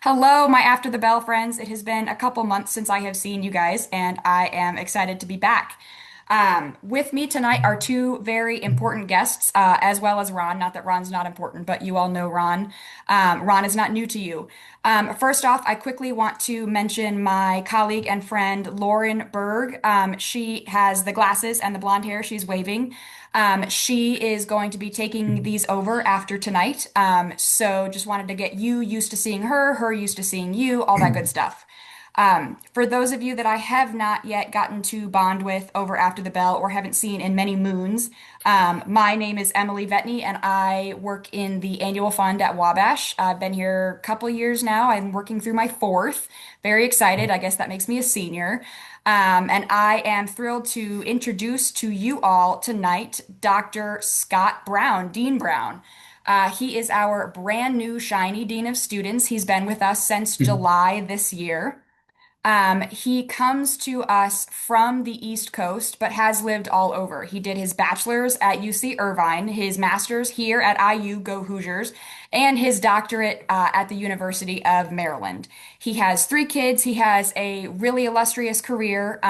Hello, my After the Bell friends. It has been a couple months since I have seen you guys, and I am excited to be back. With me tonight are two very important guests, as well as Ron. Not that Ron's not important, but you all know Ron. Ron is not new to you. First off, I quickly want to mention my colleague and friend, Lauren Berg. She has the glasses and the blonde hair. She's waving. She is going to be taking these over after tonight. So just wanted to get you used to seeing her, her used to seeing you, all that good stuff. For those of you that I have not yet gotten to bond with over After the Bell or haven't seen in many moons, my name is Emily Vetney and I work in the annual fund at Wabash. I've been here a couple years now. I'm working through my fourth. Very excited. I guess that makes me a senior. And I am thrilled to introduce to you all tonight Dr. Scott Brown, Dean Brown. He is our brand new shiny Dean of Students. He's been with us since July this year. He comes to us from the East Coast, but has lived all over. He did his bachelor's at UC Irvine, his master's here at IU, Go Hoosiers, and his doctorate at the University of Maryland. He has three kids. He has a really illustrious career.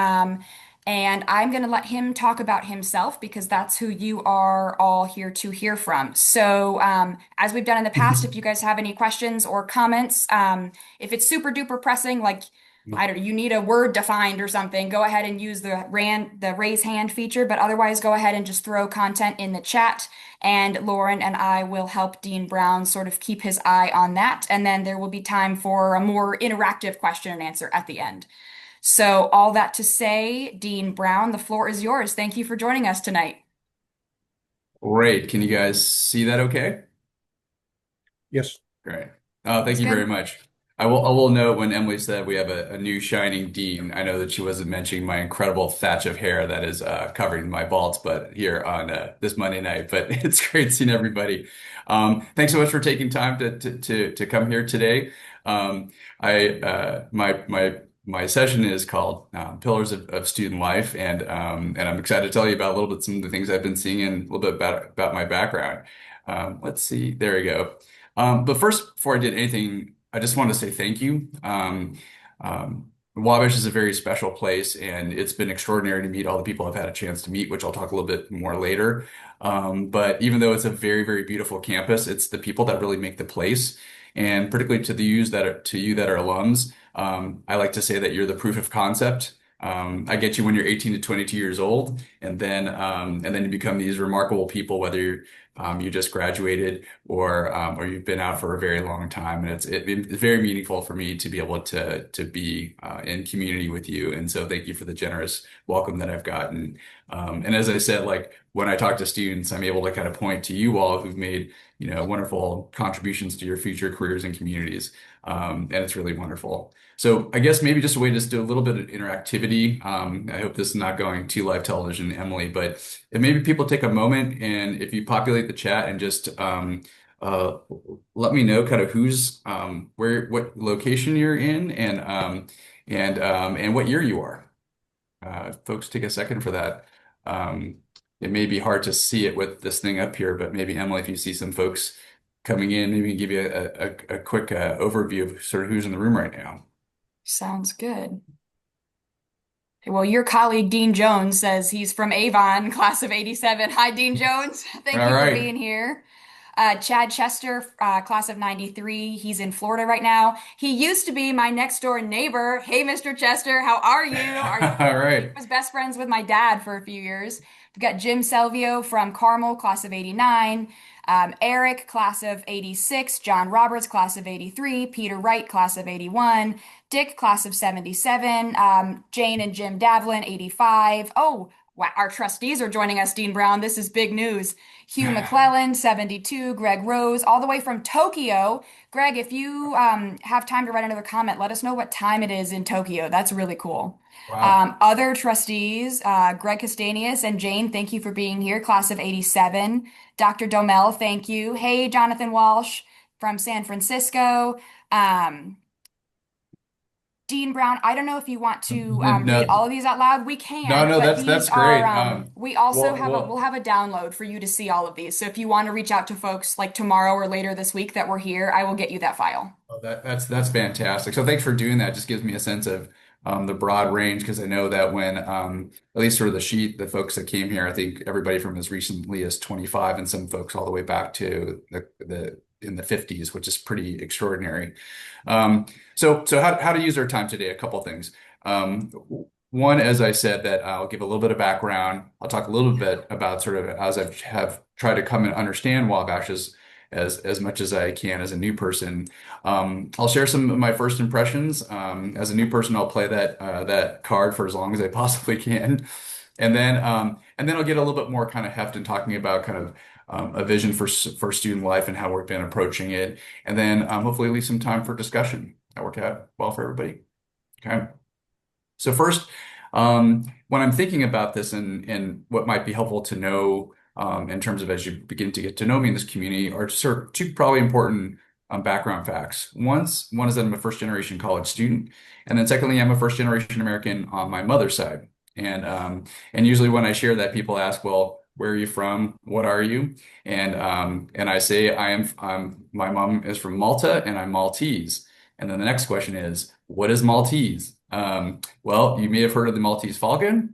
And I'm going to let him talk about himself because that's who you are all here to hear from. So, as we've done in the past, if you guys have any questions or comments, if it's super duper pressing, like I don't know, you need a word defined or something, go ahead and use the raise hand feature, but otherwise go ahead and just throw content in the chat and Lauren and I will help Dean Brown sort of keep his eye on that. And then there will be time for a more interactive question and answer at the end. So all that to say, Dean Brown, the floor is yours. Thank you for joining us tonight. Great. Can you guys see that okay? Yes. Great. Thank Looks you very good. much. I will note when Emily said we have a new shining dean, I know that she wasn't mentioning my incredible thatch of hair that is covering my bald's but here on this Monday night. But it's great seeing everybody. Thanks so much for taking time to come here today. I my session is called Pillars of Student Life, and I'm excited to tell you about a little bit some of the things I've been seeing and a little bit about my background. Let's see. There we go. But first, before I did anything, I just want to say thank you. Wabash is a very special place, and it's been extraordinary to meet all the people I've had a chance to meet, which I'll talk a little bit more later. But even though it's a very, very beautiful campus, it's the people that really make the place. And particularly to you that are alums, I like to say that you're the proof of concept. I get you when you're 18 to 22 years old, and then you become these remarkable people, whether you just graduated or you've been out for a very long time, and it's very meaningful for me to be able to be in community with you. And so, thank you for the generous welcome that I've gotten. And as I said, like when I talk to students, I'm able to kind of point to you all who've made wonderful contributions to your future careers and communities, and it's really wonderful. So I guess maybe just a way to just do a little bit of interactivity. I hope this is not going too live television, Emily, but if maybe people take a moment and if you populate the chat and just uh, let me know kind of who's what location you're in and what year you are. Folks, take a second for that. It may be hard to see it with this thing up here, but maybe Emily, if you see some folks coming in, maybe we can give you a quick overview of sort of who's in the room right now. Sounds good. Well, your colleague Dean Jones says he's from Avon, class of 87. Hi, Dean Jones. Thank All you for right. being here. Chad Chester, class of 93. He's in Florida right now. He used to be my next door neighbor. Hey, Mr. Chester, how are you? All He right. was best friends with my dad for a few years. We've got Jim Selvio from Carmel, class of 89. Eric, class of 86. John Roberts, class of 83. Peter Wright, class of 81. Dick, class of 77. Jane and Jim Davlin, 85. Oh, wow, our trustees are joining us, Dean Brown. This is big news. Hugh McClellan, 72. Greg Rose, all the way from Tokyo. Greg, if you have time to write another comment, let us know what time it is in Tokyo. That's really cool. Wow. Other trustees, Greg Castaneous and Jane, thank you for being here, class of 87. Dr. Domel, thank you. Hey, Jonathan Walsh from San Francisco. Um, Dean Brown, I don't know if you want to read No, all of these out loud. We no, can, no, but that's these are great. we also Well, have we'll have a download for you to see all of these. So if you want to reach out to folks like tomorrow or later this week that we're here, I will get you that file. oh, that's fantastic. So thanks for doing that. Just gives me a sense of the broad range because I know that when at least sort of the sheet, the folks that came here, I think everybody from as recently as 25 and some folks all the way back to the in the 50s, which is pretty extraordinary. Um, so how to use our time today? A couple things. Um, One, as I said, that I'll give a little bit of background. I'll talk a little bit about sort of as I've have tried to come and understand Wabash as much as I can as a new person. I'll share some of my first impressions. As a new person, I'll play that card for as long as I possibly can, and then I'll get a little bit more kind of heft in talking about kind of a vision for student life and how we've been approaching it, and then hopefully leave some time for discussion. That work out well for everybody. Okay. So first, when I'm thinking about this and what might be helpful to know in terms of as you begin to get to know me in this community are sort of two probably important background facts. One is that I'm a first generation college student, and then secondly, I'm a first generation American on my mother's side. And usually when I share that, people ask, "Well, where are you from? What are you?" And I say my mom is from Malta and I'm Maltese. And then the next question is, what is Maltese? Well, you may have heard of the Maltese Falcon,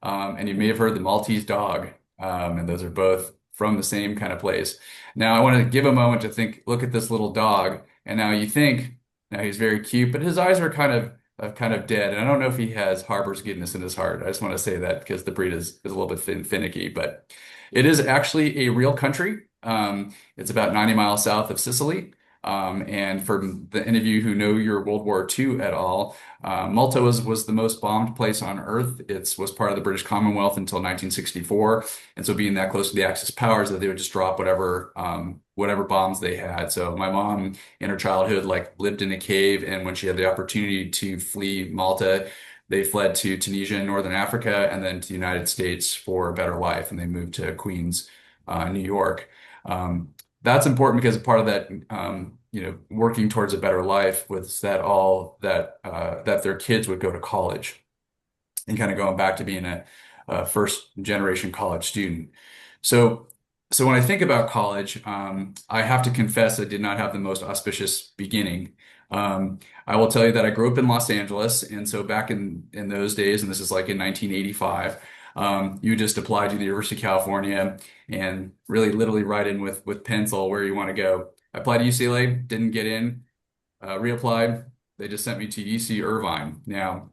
and you may have heard the Maltese Dog, and those are both from the same kind of place. Now, I want to give a moment to think, look at this little dog, and now you think, now he's very cute, but his eyes are kind of dead, and I don't know if he harbors goodness in his heart. I just want to say that because the breed is a little bit finicky, but it is actually a real country. It's about 90 miles south of Sicily. And for the any of you who know your World War II at all, Malta was the most bombed place on Earth. It was part of the British Commonwealth until 1964, and so being that close to the Axis powers, that they would just drop whatever bombs they had. So my mom, in her childhood, like lived in a cave, and when she had the opportunity to flee Malta, they fled to Tunisia in northern Africa, and then to the United States for a better life, and they moved to Queens, New York. That's important because part of that, working towards a better life was that that their kids would go to college and kind of going back to being a first generation college student. So, so when I think about college, I have to confess I did not have the most auspicious beginning. I will tell you that I grew up in Los Angeles, and so back in those days, and this is like in 1985, you just applied to the University of California and really literally write in with pencil where you want to go. I applied to UCLA, didn't get in, reapplied. They just sent me to UC Irvine. Now,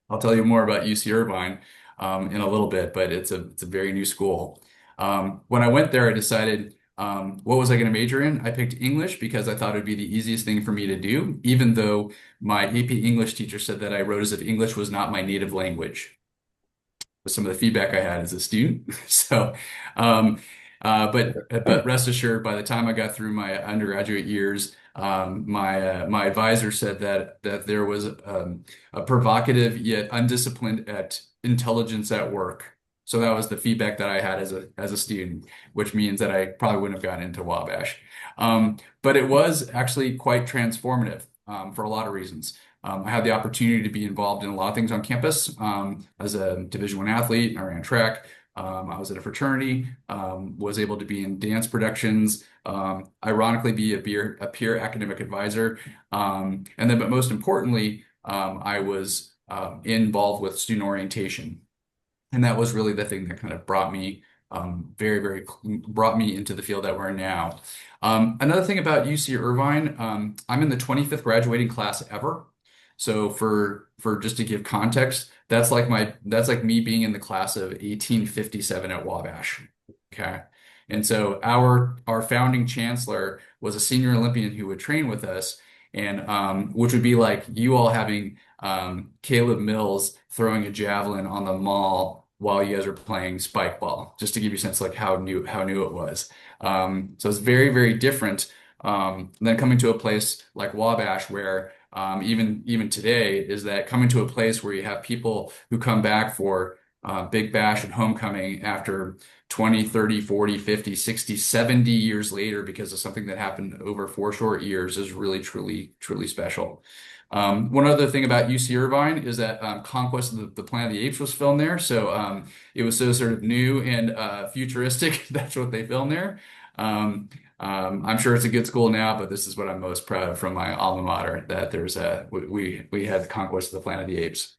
I'll tell you more about UC Irvine in a little bit, but it's a very new school. When I went there, I decided what was I going to major in? I picked English because I thought it would be the easiest thing for me to do, even though my AP English teacher said that I wrote as if English was not my native language with some of the feedback I had as a student. So, um, but rest assured, by the time I got through my undergraduate years, my advisor said that there was a provocative yet undisciplined at intelligence at work. So that was the feedback that I had as a student, which means that I probably wouldn't have gotten into Wabash. But it was actually quite transformative for a lot of reasons. I had the opportunity to be involved in a lot of things on campus. As a Division I athlete, I ran track. I was at a fraternity, was able to be in dance productions, ironically be a peer academic advisor. But most importantly, I was involved with student orientation. And that was really the thing that kind of brought me into the field that we're in now. Another thing about UC Irvine, I'm in the 25th graduating class ever. So for just to give context, that's like me being in the class of 1857 at Wabash. Okay. And so our founding chancellor was a senior Olympian who would train with us, and which would be like you all having Caleb Mills throwing a javelin on the mall while you guys are playing spike ball, just to give you a sense like how new it was. So it's very, very different than coming to a place like Wabash where even today is that coming to a place where you have people who come back for Big Bash and homecoming after 20, 30, 40, 50, 60, 70 years later because of something that happened over 4 short years is really, truly, truly special. One other thing about UC Irvine is that Conquest of the Planet of the Apes was filmed there. So it was so sort of new and futuristic. That's what they filmed there. Um, I'm sure it's a good school now, but this is what I'm most proud of from my alma mater, that we had the Conquest of the Planet of the Apes.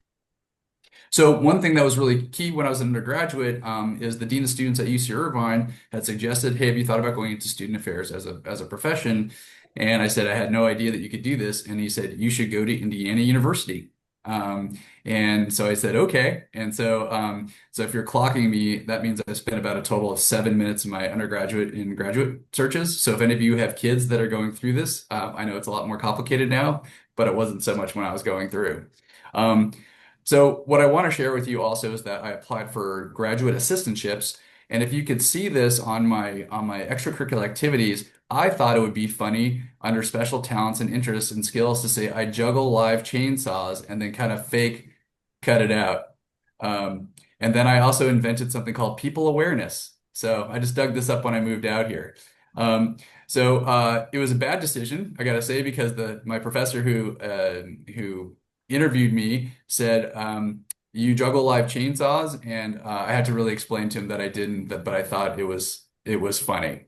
So one thing that was really key when I was an undergraduate is the dean of students at UC Irvine had suggested, "Hey, have you thought about going into student affairs as a profession?" And I said I had no idea that you could do this, and he said you should go to Indiana University. And so I said okay. And so if you're clocking me, that means I spent about a total of 7 minutes in my undergraduate and graduate searches. So if any of you have kids that are going through this, I know it's a lot more complicated now, but it wasn't so much when I was going through. Um, so what I want to share with you also is that I applied for graduate assistantships, and if you could see this on my extracurricular activities, I thought it would be funny under special talents and interests and skills to say I juggle live chainsaws and then kind of fake cut it out. And then I also invented something called people awareness. So I just dug this up when I moved out here. So it was a bad decision, I gotta say, because the my professor who interviewed me said, "You juggle live chainsaws," and I had to really explain to him that I didn't, but I thought it was funny.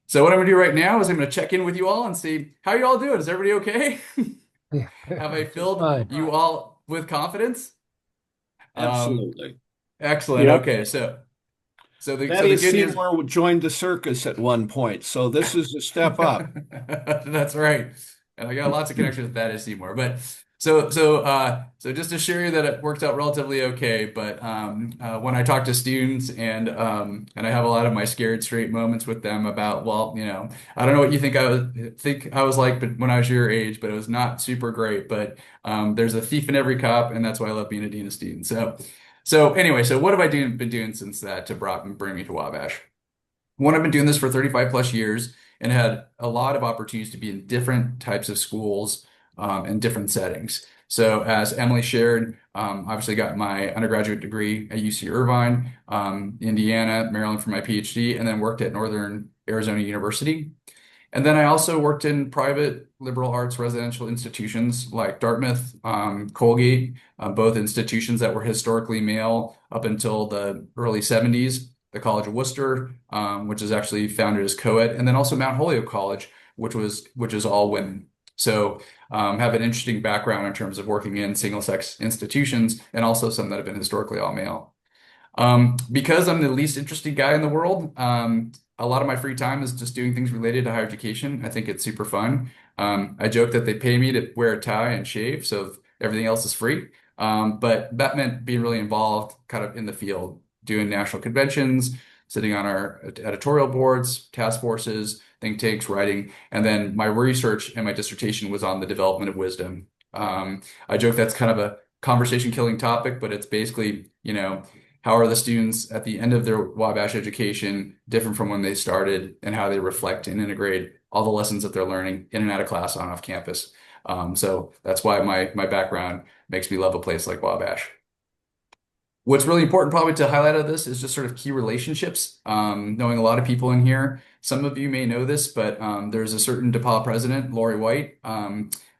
So what I'm gonna do right now is I'm gonna check in with you all and see how you all doing. Is everybody okay? Have I Just filled fine. you all with confidence? Um, Absolutely. Excellent. Yep. Okay, so the Thaddeus good news. Seymour joined the circus at one point, so this is a step up. That's right. And I got lots of connections with that at Seymour. But so just to assure you that it worked out relatively okay. But when I talk to students and I have a lot of my scared straight moments with them about, well, I don't know what you think I was like, but when I was your age, but it was not super great. But there's a thief in every cop, and that's why I love being a dean of students. So anyway, so what have I been doing since that to bring me to Wabash? One, I've been doing this for 35 plus years and had a lot of opportunities to be in different types of schools and different settings. So as Emily shared, obviously got my undergraduate degree at UC Irvine, Indiana, Maryland for my PhD, and then worked at Northern Arizona University. And then I also worked in private liberal arts residential institutions like Dartmouth, Colgate, both institutions that were historically male up until the early 70s. The College of Worcester, which is actually founded as co-ed, and then also Mount Holyoke College, which is all women. So have an interesting background in terms of working in single-sex institutions, and also some that have been historically all male. Because I'm the least interesting guy in the world, a lot of my free time is just doing things related to higher education. I think it's super fun. I joke that they pay me to wear a tie and shave, so everything else is free. But that meant being really involved kind of in the field, doing national conventions, sitting on our editorial boards, task forces, think tanks, writing. And then my research and my dissertation was on the development of wisdom. I joke that's kind of a conversation killing topic, but it's basically, how are the students at the end of their Wabash education different from when they started, and how they reflect and integrate all the lessons that they're learning in and out of class on off campus. So that's why my background makes me love a place like Wabash. What's really important probably to highlight of this is just sort of key relationships. Knowing a lot of people in here. Some of you may know this, but there's a certain DePauw president, Lori White.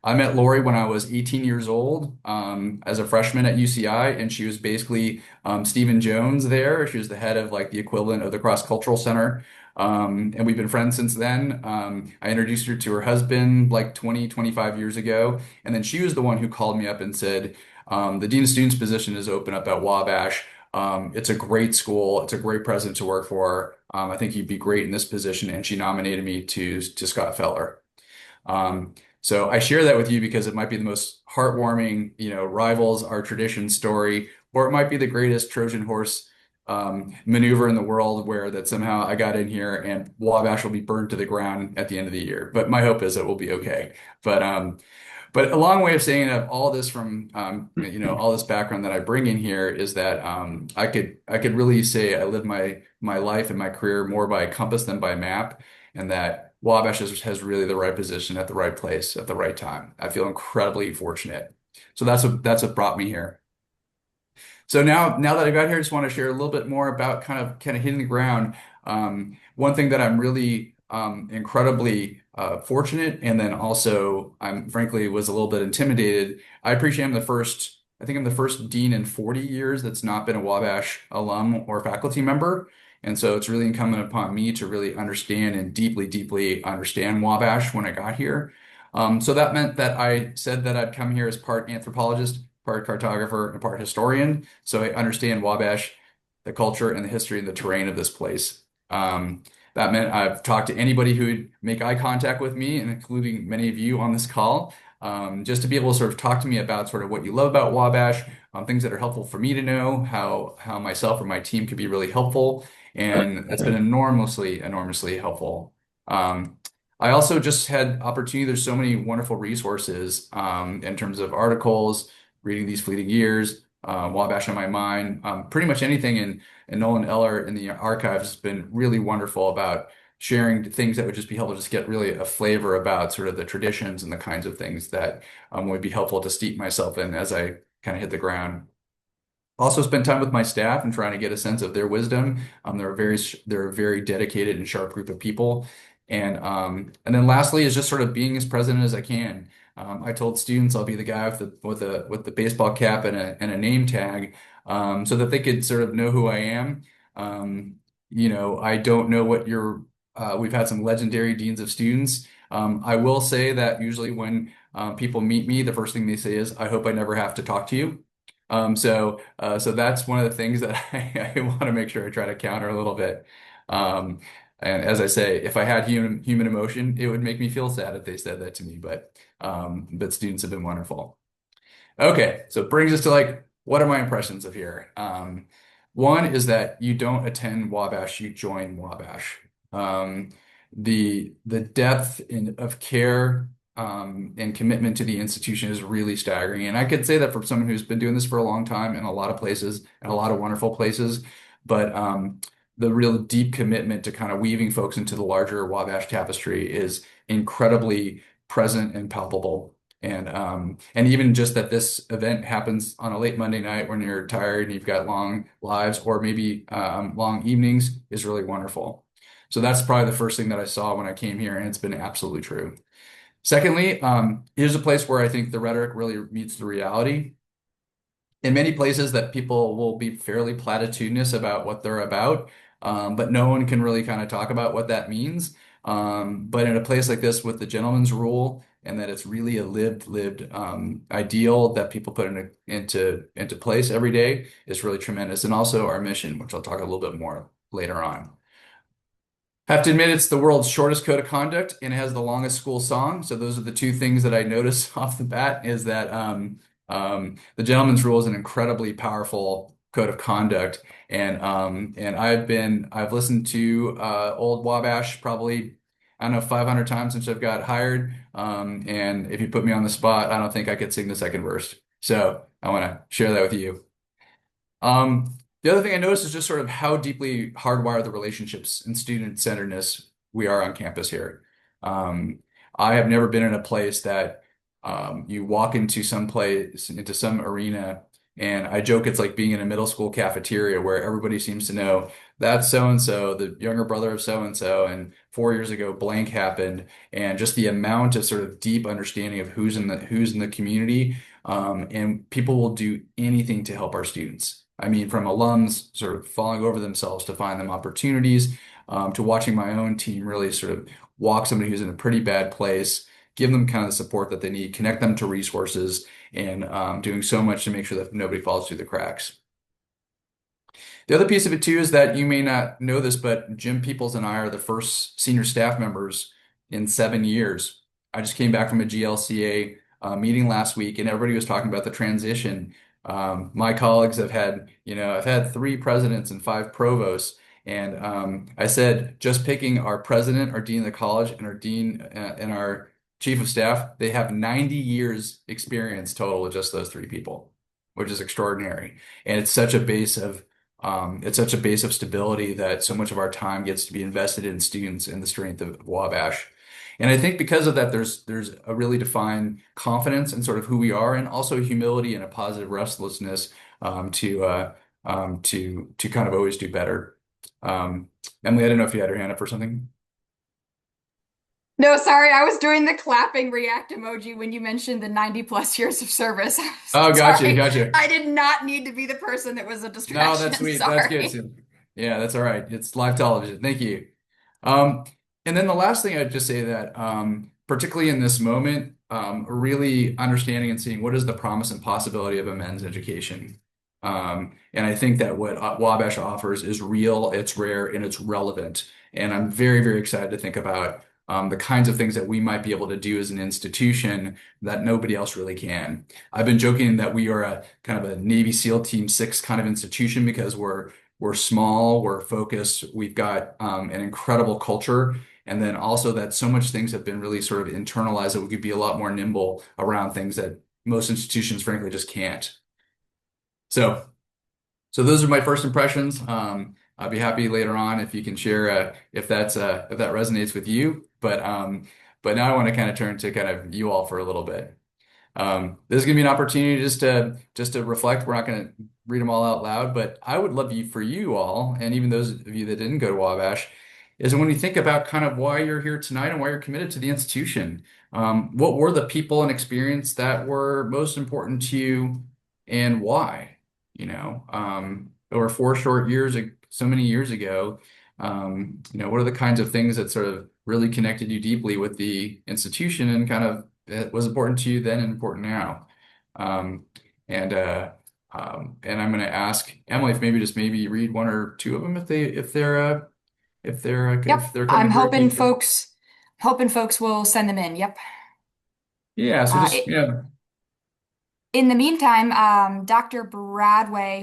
I met Lori when I was 18 years old as a freshman at UCI, and she was basically Stephen Jones there. She was the head of like the equivalent of the Cross Cultural Center. And we've been friends since then. I introduced her to her husband like 20, 25 years ago. And then she was the one who called me up and said, the Dean of Students position is open up at Wabash. It's a great school. It's a great president to work for. I think you'd be great in this position. And she nominated me to Scott Feller. So I share that with you because it might be the most heartwarming, rivals our tradition story, or it might be the greatest Trojan horse maneuver in the world where that somehow I got in here and Wabash will be burned to the ground at the end of the year. But my hope is it will be okay. But a long way of saying of all this from all this background that I bring in here is that I could really say I live my life and my career more by compass than by map, and that Wabash has really the right position at the right place at the right time. I feel incredibly fortunate. So that's what brought me here. So now that I got here, I just want to share a little bit more about kind of hitting the ground. One thing that I'm really incredibly fortunate, and then also I'm frankly was a little bit intimidated. I appreciate I think I'm the first dean in 40 years that's not been a Wabash alum or faculty member. And so it's really incumbent upon me to really understand and deeply understand Wabash when I got here. So that meant that I said that I'd come here as part anthropologist, part cartographer, and part historian. So I understand Wabash, the culture and the history and the terrain of this place. That meant I've talked to anybody who would make eye contact with me, and including many of you on this call, just to be able to sort of talk to me about sort of what you love about Wabash, things that are helpful for me to know, how myself or my team could be really helpful, and that's been enormously helpful. Um, I also just had opportunity. There's so many wonderful resources in terms of articles, reading these fleeting years, Wabash on my mind, pretty much anything and Nolan Eller in the archives has been really wonderful about sharing things that would just be helpful, just get really a flavor about sort of the traditions and the kinds of things that would be helpful to steep myself in as I kind of hit the ground. Also spend time with my staff and trying to get a sense of their wisdom. They're a very dedicated and sharp group of people. And then lastly is just sort of being as present as I can. I told students I'll be the guy with the baseball cap and a name tag, so that they could sort of know who I am. I don't know what your we've had some legendary deans of students. I will say that usually when people meet me, the first thing they say is, "I hope I never have to talk to you." So that's one of the things that I want to make sure I try to counter a little bit. Um, and as I say, if I had human emotion, it would make me feel sad if they said that to me. But students have been wonderful. Okay, so it brings us to like, what are my impressions of here? One is that you don't attend Wabash, you join Wabash. Um, the depth of care and commitment to the institution is really staggering. And I could say that for someone who's been doing this for a long time in a lot of places and a lot of wonderful places, but the real deep commitment to kind of weaving folks into the larger Wabash tapestry is incredibly present and palpable. And even just that this event happens on a late Monday night when you're tired and you've got long lives or maybe long evenings is really wonderful. So that's probably the first thing that I saw when I came here, and it's been absolutely true. Secondly, here's a place where I think the rhetoric really meets the reality. In many places that people will be fairly platitudinous about what they're about, but no one can really kind of talk about what that means. But in a place like this with the gentleman's rule, and that it's really a lived ideal that people put into place every day is really tremendous. And also our mission, which I'll talk a little bit more later on. Have to admit, it's the world's shortest code of conduct and it has the longest school song. So those are the two things that I noticed off the bat is that the gentleman's rule is an incredibly powerful code of conduct. And I've listened to old Wabash probably, I don't know, 500 times since I've got hired. And if you put me on the spot, I don't think I could sing the second verse. So I want to share that with you. The other thing I noticed is just sort of how deeply hardwired the relationships and student-centeredness we are on campus here. Um, I have never been in a place that you walk into some place, into some arena, and I joke it's like being in a middle school cafeteria where everybody seems to know that's so and so, the younger brother of so and 4 years ago blank happened, and just the amount of sort of deep understanding of who's in the community, and people will do anything to help our students. I mean, from alums sort of falling over themselves to find them opportunities, to watching my own team really sort of walk somebody who's in a pretty bad place, give them kind of the support that they need, connect them to resources, and doing so much to make sure that nobody falls through the cracks. The other piece of it too is that you may not know this, but Jim Peoples and I are the first senior staff members in 7 years. I just came back from a GLCA meeting last week, and everybody was talking about the transition. My colleagues have had, I've had 3 presidents and 5 provosts, and I said just picking our president, our dean of the college, and our dean and our chief of staff, they have 90 years experience total with just those 3 people, which is extraordinary. And it's such a base of stability that so much of our time gets to be invested in students and the strength of Wabash. And I think because of that, there's a really defined confidence in sort of who we are, and also humility and a positive restlessness to kind of always do better. Emily, I don't know if you had your hand up for something. No, sorry, I was doing the clapping react emoji when you mentioned the 90 plus years of service. Oh, gotcha, Sorry, gotcha. I did not need to be the person that was a No, that's distraction. sweet. That's good. Sorry. So, yeah, that's all right. It's live television. Thank you. Um, and then the last thing I'd just say that, particularly in this moment, really understanding and seeing what is the promise and possibility of a men's education. And I think that what Wabash offers is real, it's rare, and it's relevant. And I'm very, very excited to think about the kinds of things that we might be able to do as an institution that nobody else really can. I've been joking that we are a kind of a Navy SEAL Team 6 kind of institution because we're small, we're focused, we've got an incredible culture, and then also that so much things have been really sort of internalized that we could be a lot more nimble around things that most institutions, frankly, just can't. So, so those are my first impressions. I'll be happy later on if you can share if that resonates with you. But now I want to kind of turn to kind of you all for a little bit. This is going to be an opportunity just to reflect. We're not going to read them all out loud, but I would love for you all, and even those of you that didn't go to Wabash, is when you think about kind of why you're here tonight and why you're committed to the institution. What were the people and experience that were most important to you, and why? Over 4 short years, so many years ago, what are the kinds of things that sort of really connected you deeply with the institution and kind of it was important to you then and important now. Um, and I'm going to ask Emily if maybe read one or two of them Yep, if they're I'm coming directly. hoping folks will send them in. Yep. Yeah, so Uh, just it, in the meantime, Dr. Bradway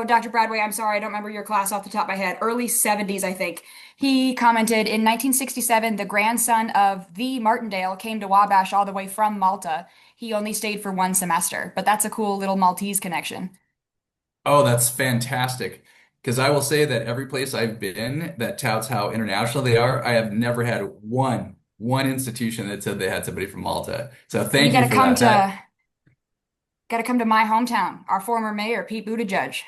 Dr. Bradway, I'm sorry, I don't remember your class off the top of my head. Early 70s, I think. He commented in 1967, the grandson of the Martindale came to Wabash all the way from Malta. He only stayed for 1 semester, but that's a cool little Maltese connection. oh, that's fantastic. Because I will say that every place I've been that touts how international they are, I have never had one institution that said they had somebody from Malta. So Well, you thank you for that. That got to come to my hometown. Our former mayor, Pete Buttigieg.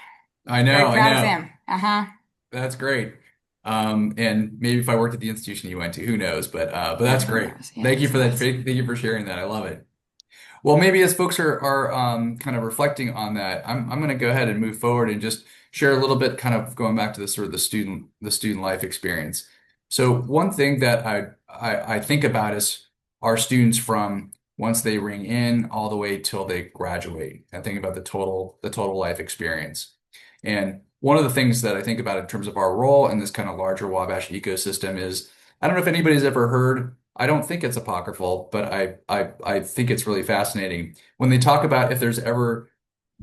Very I proud of know. him. Uh-huh. That's great. And maybe if I worked at the institution you went to, who knows? But Yeah, that's who great. knows? Yeah, Thank you so for that. that's Thank you for sharing that. I love it. Well, maybe as folks are kind of reflecting on that, I'm going to go ahead and move forward and just share a little bit, kind of going back to the sort of the student life experience. So one thing that I think about is our students from once they ring in all the way till they graduate. I think about the total life experience. And one of the things that I think about in terms of our role in this kind of larger Wabash ecosystem is I don't know if anybody's ever heard. I don't think it's apocryphal, but I think it's really fascinating when they talk about if there's ever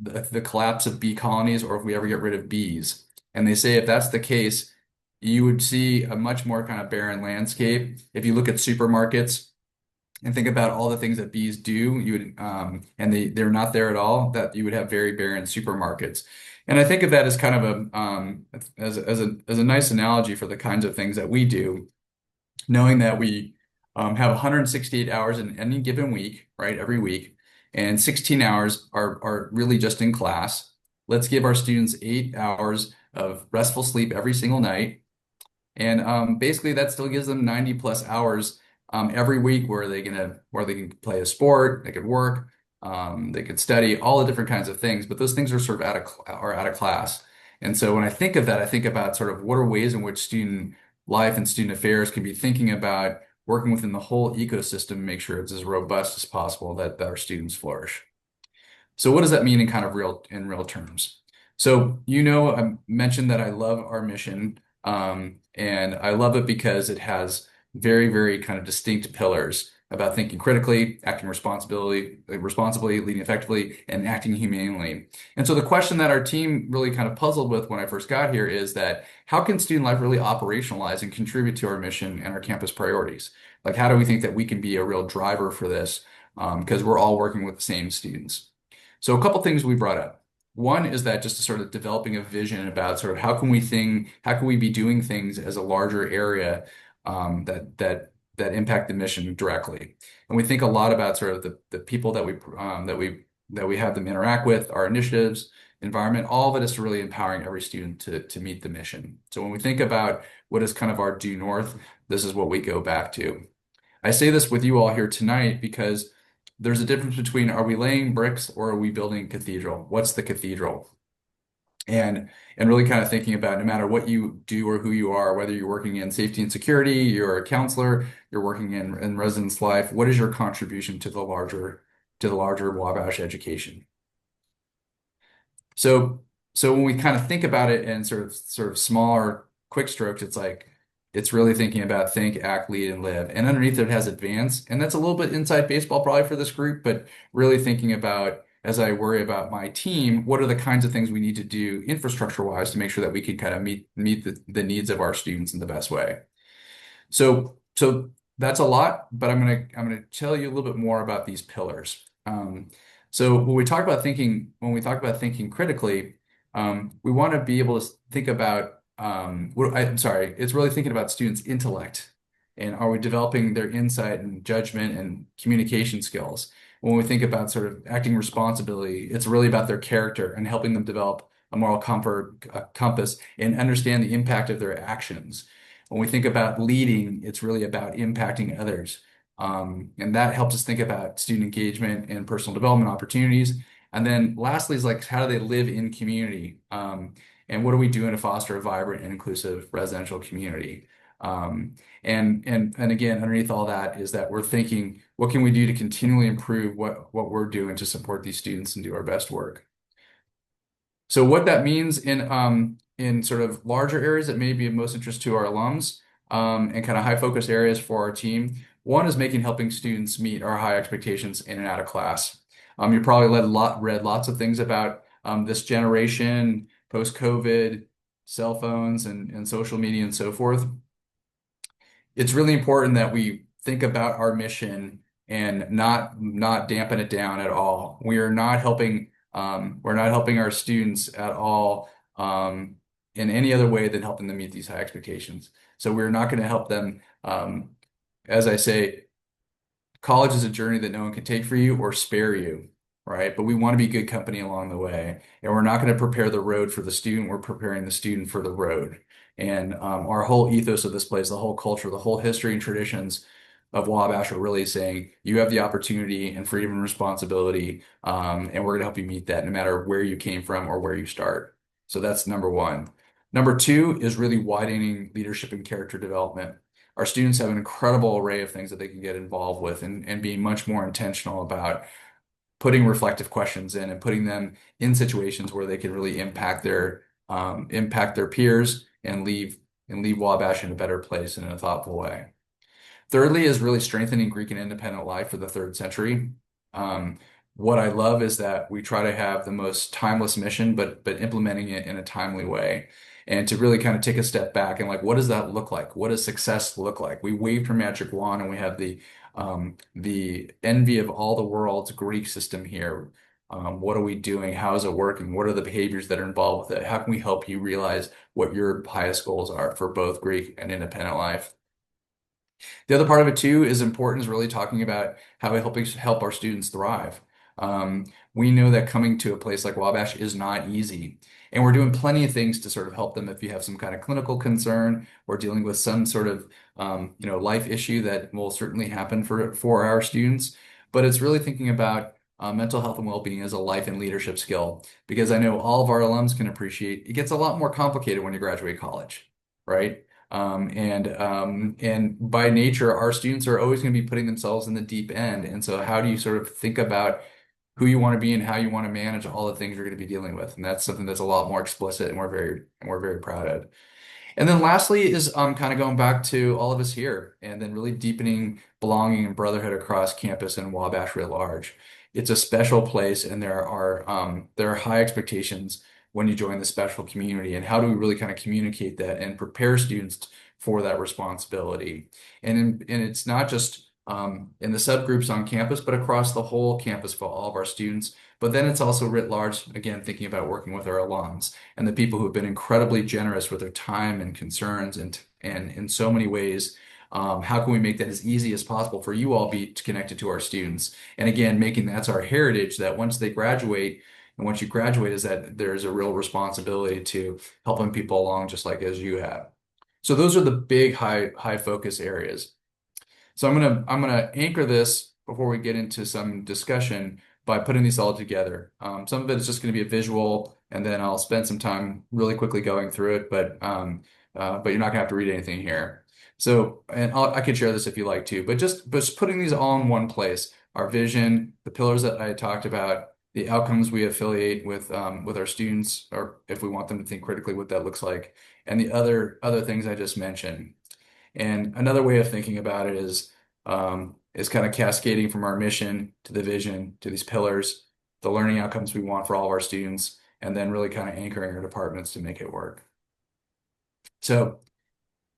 the collapse of bee colonies or if we ever get rid of bees. And they say if that's the case, you would see a much more kind of barren landscape. If you look at supermarkets and think about all the things that bees do, you would and they're not there at all, that you would have very barren supermarkets. And I think of that as kind of as a nice analogy for the kinds of things that we do knowing that we have 168 hours in any given week, right? Every week, and 16 hours are really just in class. Let's give our students 8 hours of restful sleep every single night. And basically that still gives them 90 plus hours every week where they can play a sport, they could work, they could study, all the different kinds of things. But those things are sort of out of class. And so when I think of that, I think about sort of what are ways in which student life and student affairs can be thinking about working within the whole ecosystem to make sure it's as robust as possible that our students flourish. So what does that mean in kind of real terms? So, I mentioned that I love our mission, and I love it because it has very, very kind of distinct pillars about thinking critically, acting responsibly, leading effectively, and acting humanely. And so the question that our team really kind of puzzled with when I first got here is that how can student life really operationalize and contribute to our mission and our campus priorities? Like, how do we think that we can be a real driver for this? Because we're all working with the same students. So a couple things we brought up. One is that just sort of developing a vision about sort of how can we be doing things as a larger area that impact the mission directly. And we think a lot about sort of the people that we have them interact with, our initiatives, environment, all of it is really empowering every student to meet the mission. So when we think about what is kind of our due north, this is what we go back to. I say this with you all here tonight because there's a difference between are we laying bricks or are we building a cathedral? What's the cathedral? And really kind of thinking about no matter what you do or who you are, whether you're working in safety and security, you're a counselor, you're working in residence life, what is your contribution to the larger Wabash education? So so when we kind of think about it in sort of smaller quick strokes, it's like it's really thinking about think, act, lead, and live. And underneath it has advance. And that's a little bit inside baseball probably for this group, but really thinking about as I worry about my team, what are the kinds of things we need to do infrastructure wise to make sure that we can kind of meet the needs of our students in the best way. So that's a lot, but I'm gonna tell you a little bit more about these pillars. So when we talk about thinking critically, we want to be able to think about I'm sorry, it's really thinking about students' intellect and are we developing their insight and judgment and communication skills. When we think about sort of acting responsibility, it's really about their character and helping them develop a moral comfort, compass and understand the impact of their actions. When we think about leading, it's really about impacting others. And that helps us think about student engagement and personal development opportunities. And then lastly is like, how do they live in community? And what are we doing to foster a vibrant and inclusive residential community? And again, underneath all that is that we're thinking, what can we do to continually improve what we're doing to support these students and do our best work? So what that means in sort of larger areas that may be of most interest to our alums and kind of high focus areas for our team. One is helping students meet our high expectations in and out of class. You probably read lots of things about this generation, post-COVID, cell phones and social media and so forth. It's really important that we think about our mission and not dampen it down at all. We're not helping our students at all in any other way than helping them meet these high expectations. So we're not going to help them, as I say, college is a journey that no one can take for you or spare you, right? But we want to be good company along the way. And we're not going to prepare the road for the student. We're preparing the student for the road. And our whole ethos of this place, the whole culture, the whole history and traditions of Wabash are really saying you have the opportunity and freedom and responsibility, and we're going to help you meet that no matter where you came from or where you start. So that's number one. Number two is really widening leadership and character development. Our students have an incredible array of things that they can get involved with and being much more intentional about putting reflective questions in and putting them in situations where they can really impact their peers and leave Wabash in a better place in a thoughtful way. Thirdly is really strengthening Greek and independent life for the third century. Um, what I love is that we try to have the most timeless mission, but implementing it in a timely way. And to really kind of take a step back and like, what does that look like? What does success look like? We waved her magic wand and we have the envy of all the world's Greek system here. What are we doing? How is it working? What are the behaviors that are involved with it? How can we help you realize what your highest goals are for both Greek and independent life? The other part of it too is important is really talking about how we help our students thrive. We know that coming to a place like Wabash is not easy, and we're doing plenty of things to sort of help them if you have some kind of clinical concern or dealing with some sort of life issue that will certainly happen for our students. But it's really thinking about mental health and well-being as a life and leadership skill because I know all of our alums can appreciate it gets a lot more complicated when you graduate college, right? And by nature, our students are always going to be putting themselves in the deep end. And so, how do you sort of think about who you want to be and how you want to manage all the things you're going to be dealing with? And that's something that's a lot more explicit, and we're very proud of. And then lastly is kind of going back to all of us here and then really deepening belonging and brotherhood across campus and Wabash writ large. It's a special place and there are high expectations when you join the special community. And how do we really kind of communicate that and prepare students for that responsibility? And it's not just in the subgroups on campus, but across the whole campus for all of our students. But then it's also writ large, again, thinking about working with our alums and the people who have been incredibly generous with their time and concerns and in so many ways. How can we make that as easy as possible for you all be connected to our students? And again, making that's our heritage that once they graduate, and once you graduate, is that there's a real responsibility to helping people along just like as you have. So those are the big high focus areas. So I'm gonna anchor this before we get into some discussion by putting these all together. Some of it is just going to be a visual, and then I'll spend some time really quickly going through it. But you're not gonna have to read anything here. So, and I can share this if you like to, but just putting these all in one place, our vision, the pillars that I talked about, the outcomes we affiliate with our students, or if we want them to think critically, what that looks like, and the other things I just mentioned. And another way of thinking about it is kind of cascading from our mission to the vision to these pillars, the learning outcomes we want for all of our students, and then really kind of anchoring our departments to make it work. So,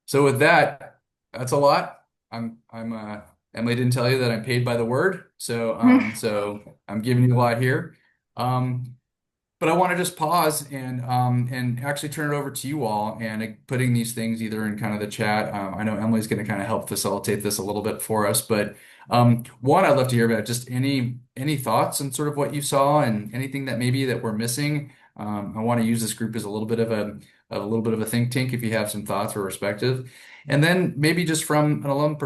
so with that, that's a lot. Emily didn't tell you that I'm paid by the word, so I'm giving you a lot here. Um, but I want to just pause and actually turn it over to you all and putting these things either in kind of the chat. I know Emily's going to kind of help facilitate this a little bit for us, but one, I'd love to hear about just any thoughts and sort of what you saw and anything that maybe that we're missing. I want to use this group as a little bit of a think tank if you have some thoughts or perspective, and then maybe just from an alum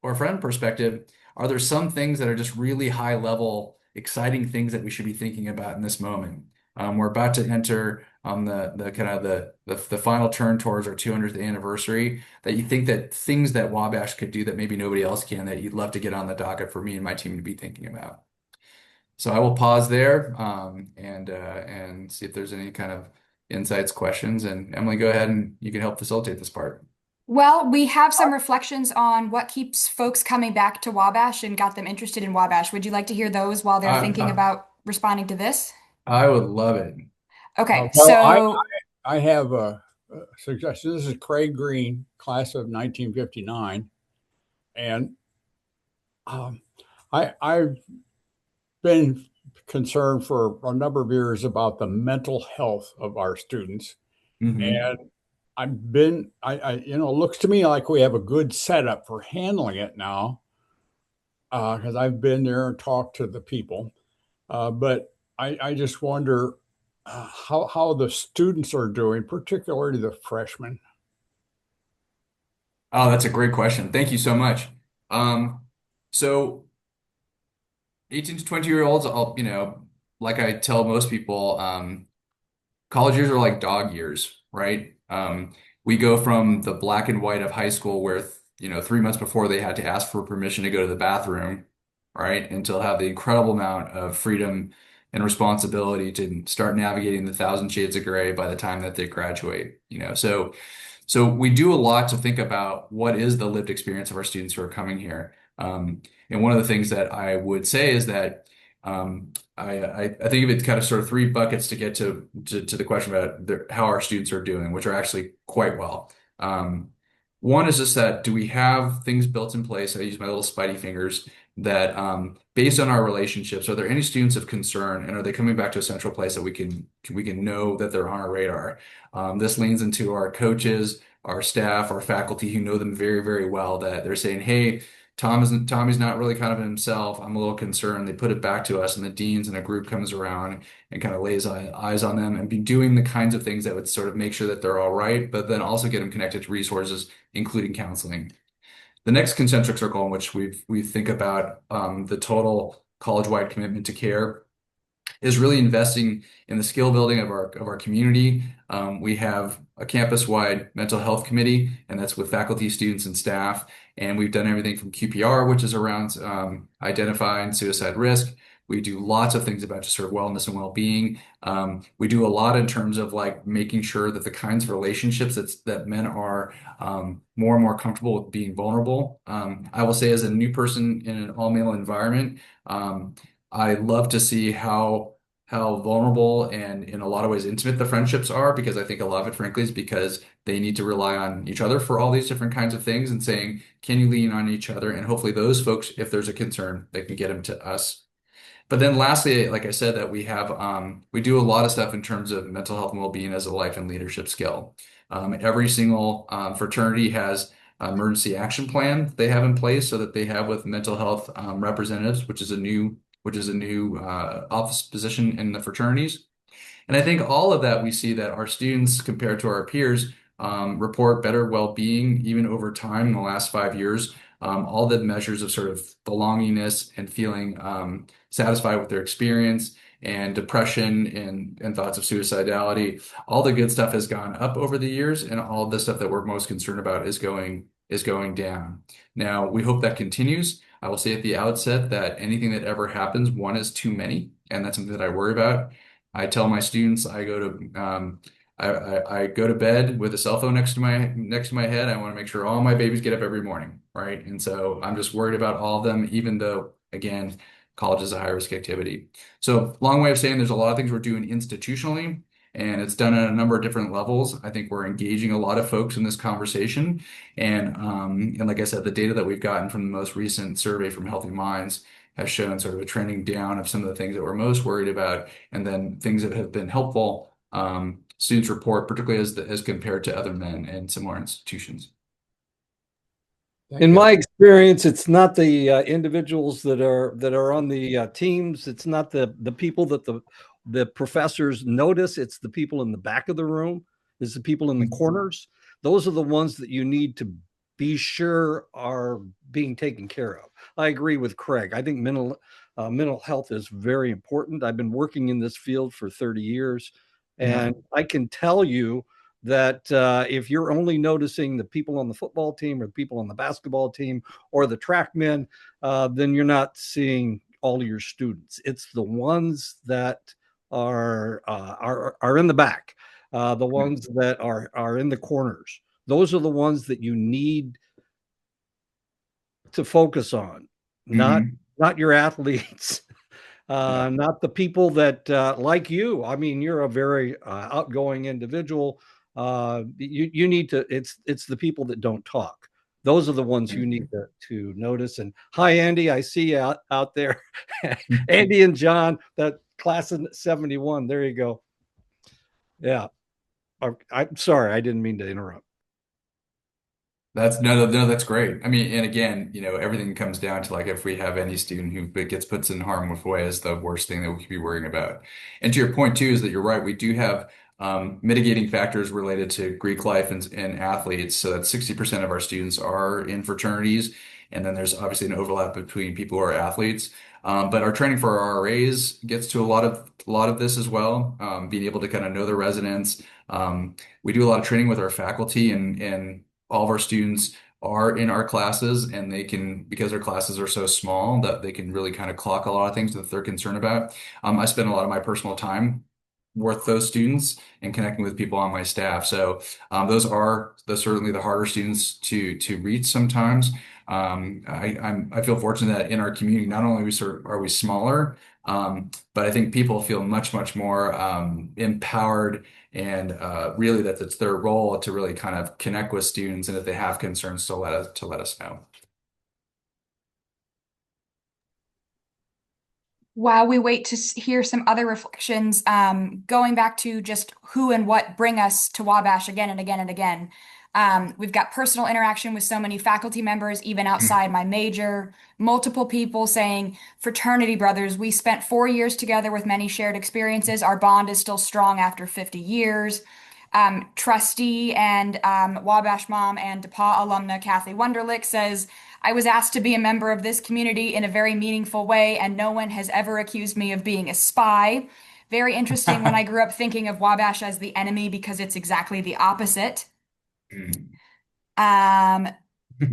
or friend perspective, are there some things that are just really high level, exciting things that we should be thinking about in this moment? We're about to enter the kind of the final turn towards our 200th anniversary. That you think that things that Wabash could do that maybe nobody else can, that you'd love to get on the docket for me and my team to be thinking about. So I will pause there and see if there's any kind of insights, questions. And Emily, go ahead and you can help facilitate this part. Well, we have some reflections on what keeps folks coming back to Wabash and got them interested in Wabash. Would you like to hear those while they're I, thinking I, about responding to this? I would love it. Okay, Well, I, so I have a suggestion. This is Craig Green, class of 1959. And um, I've been concerned for a number of years about the mental health of our students. Hmm. And it looks to me like we have a good setup for handling it now, because I've been there and talked to the people. But I just wonder how the students are doing, particularly the freshmen. Oh, that's a great question. Thank you so much. So 18 to 20 year olds, like I tell most people, college years are like dog years, right? We go from the black and white of high school where, 3 months before they had to ask for permission to go to the bathroom, right? Until have the incredible amount of freedom and responsibility to start navigating the thousand shades of gray by the time that they graduate, so we do a lot to think about what is the lived experience of our students who are coming here. And one of the things that I would say is that I think of it kind of sort of three buckets to get to the question about how our students are doing, which are actually quite well. One is just that do we have things built in place? I use my little spidey fingers that based on our relationships, are there any students of concern, and are they coming back to a central place that we can know that they're on our radar? This leans into our coaches, our staff, our faculty who know them very, very well, that they're saying, hey, Tommy's not really kind of himself. I'm a little concerned. They put it back to us, and the deans and a group comes around and kind of lays eyes on them and be doing the kinds of things that would sort of make sure that they're all right, but then also get them connected to resources, including counseling. The next concentric circle in which we think about the total college-wide commitment to care is really investing in the skill building of our community. We have a campus-wide mental health committee, and that's with faculty, students, and staff. And we've done everything from QPR, which is around identifying suicide risk. We do lots of things about just sort of wellness and well-being. We do a lot in terms of like making sure that the kinds of relationships that men are more and more comfortable with being vulnerable. I will say, as a new person in an all-male environment, I love to see how vulnerable and in a lot of ways intimate the friendships are, because I think a lot of it, frankly, is because they need to rely on each other for all these different kinds of things, and saying, can you lean on each other? And hopefully those folks, if there's a concern, they can get them to us. But then lastly, like I said, that we do a lot of stuff in terms of mental health and well-being as a life and leadership skill. Every single fraternity has an emergency action plan they have in place, so that they have with mental health representatives, which is a new office position in the fraternities. And I think all of that, we see that our students, compared to our peers, report better well-being even over time in the last 5 years. all the measures of sort of belongingness and feeling satisfied with their experience, and depression and thoughts of suicidality. All the good stuff has gone up over the years, and all the stuff that we're most concerned about is going down. Now, we hope that continues. I will say at the outset that anything that ever happens, one is too many, and that's something that I worry about. I tell my students I go to bed with a cell phone next to my head. I want to make sure all my babies get up every morning, right? And so I'm just worried about all of them, even though, again, college is a high risk activity. So long way of saying there's a lot of things we're doing institutionally, and it's done at a number of different levels. I think we're engaging a lot of folks in this conversation, and like I said, the data that we've gotten from the most recent survey from Healthy Minds has shown sort of a trending down of some of the things that we're most worried about, and then things that have been helpful. Students report, particularly as compared to other men in similar institutions. Thank In you. my experience, it's not the individuals that are on the teams. It's not the people that the professors notice. It's the people in the back of the room. It's the people in the corners. Those are the ones that you need to be sure are being taken care of. I agree with Craig. I think mental health is very important. I've been working in this field for 30 years, Yeah. and I can tell you that if you're only noticing the people on the football team or the people on the basketball team or the track men, then you're not seeing all of your students. It's the ones that are in the back, the ones that are in the corners. Those are the ones that you need to focus on, not Mhm. not your athletes. Yeah. Not the people that like you. I mean, you're a very outgoing individual. You need to. It's the people that don't talk. Those are the ones you need to notice. And hi, Andy. I see you out there. Andy and John, that class of 71. There you go. Yeah. I'm sorry. I didn't mean to interrupt. That's no, that's great. I mean, and again, everything comes down to like if we have any student who gets put in harm's way is the worst thing that we could be worrying about. And to your point too, is that you're right. We do have mitigating factors related to Greek life and athletes. So that 60% of our students are in fraternities, and then there's obviously an overlap between people who are athletes. But our training for our RAs gets to a lot of this as well. Being able to kind of know the residents. We do a lot of training with our faculty, and all of our students are in our classes, and they can, because our classes are so small, that they can really kind of clock a lot of things that they're concerned about. I spend a lot of my personal time with those students and connecting with people on my staff. So those certainly the harder students to reach sometimes. I feel fortunate that in our community, not only are we smaller, but I think people feel much more empowered, and really that it's their role to really kind of connect with students, and if they have concerns to let us know. While we wait to hear some other reflections, going back to just who and what bring us to Wabash again and again and again. We've got personal interaction with so many faculty members, even outside my major, multiple people saying, fraternity brothers, we spent 4 years together with many shared experiences. Our bond is still strong after 50 years. Trustee and Wabash mom and DePauw alumna Kathy Wunderlich says, I was asked to be a member of this community in a very meaningful way, and no one has ever accused me of being a spy. Very interesting when I grew up thinking of Wabash as the enemy because it's exactly the opposite. Um,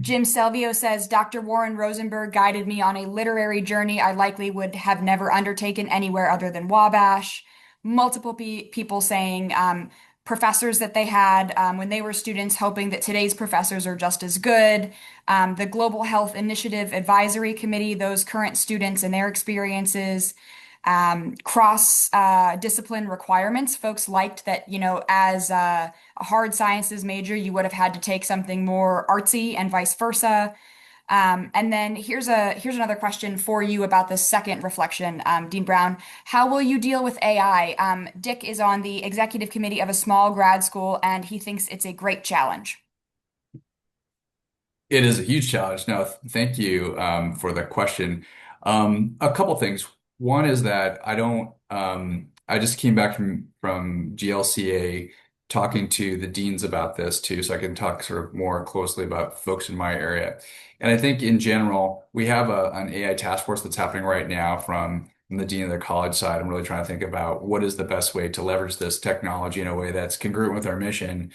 Jim Selvio says Dr. Warren Rosenberg guided me on a literary journey I likely would have never undertaken anywhere other than Wabash. Multiple people saying professors that they had when they were students, hoping that today's professors are just as good. The Global Health Initiative Advisory Committee, those current students and their experiences. Cross discipline requirements. Folks liked that, as a hard sciences major, you would have had to take something more artsy and vice versa. And then here's another question for you about the second reflection, Dean Brown. How will you deal with AI? Dick is on the executive committee of a small grad school, and he thinks it's a great challenge. It is a huge challenge. No, thank you for the question. A couple things. One is that I just came back from GLCA talking to the deans about this too, so I can talk sort of more closely about folks in my area. And I think in general, we have an AI task force that's happening right now from the dean of the college side. I'm really trying to think about what is the best way to leverage this technology in a way that's congruent with our mission,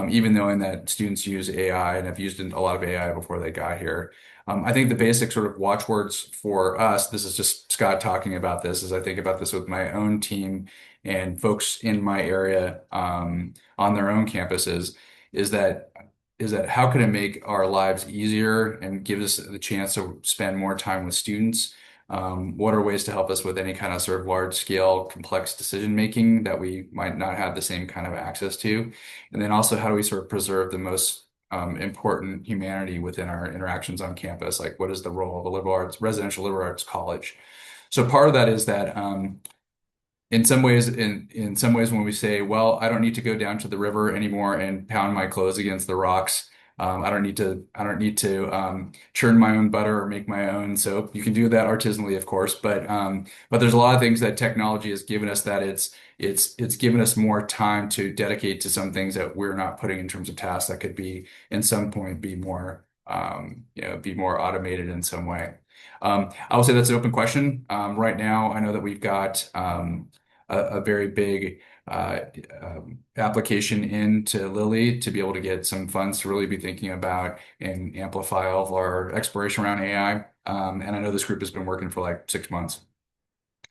even knowing that students use AI and have used a lot of AI before they got here. I think the basic sort of watchwords for us, this is just Scott talking about this, as I think about this with my own team and folks in my area on their own campuses, is that is that how can it make our lives easier and give us the chance to spend more time with students? What are ways to help us with any kind of sort of large scale, complex decision making that we might not have the same kind of access to? And then also, how do we sort of preserve the most important humanity within our interactions on campus? Like, what is the role of a residential liberal arts college? So part of that is that in some ways when we say, well, I don't need to go down to the river anymore and pound my clothes against the rocks. I don't need to churn my own butter or make my own soap. You can do that artisanally, of course, but there's a lot of things that technology has given us that it's given us more time to dedicate to some things that we're not putting in terms of tasks that could be in some point be more be more automated in some way. I will say that's an open question. Right now, I know that we've got a very big application into Lilly to be able to get some funds to really be thinking about and amplify all of our exploration around AI. And I know this group has been working for like 6 months.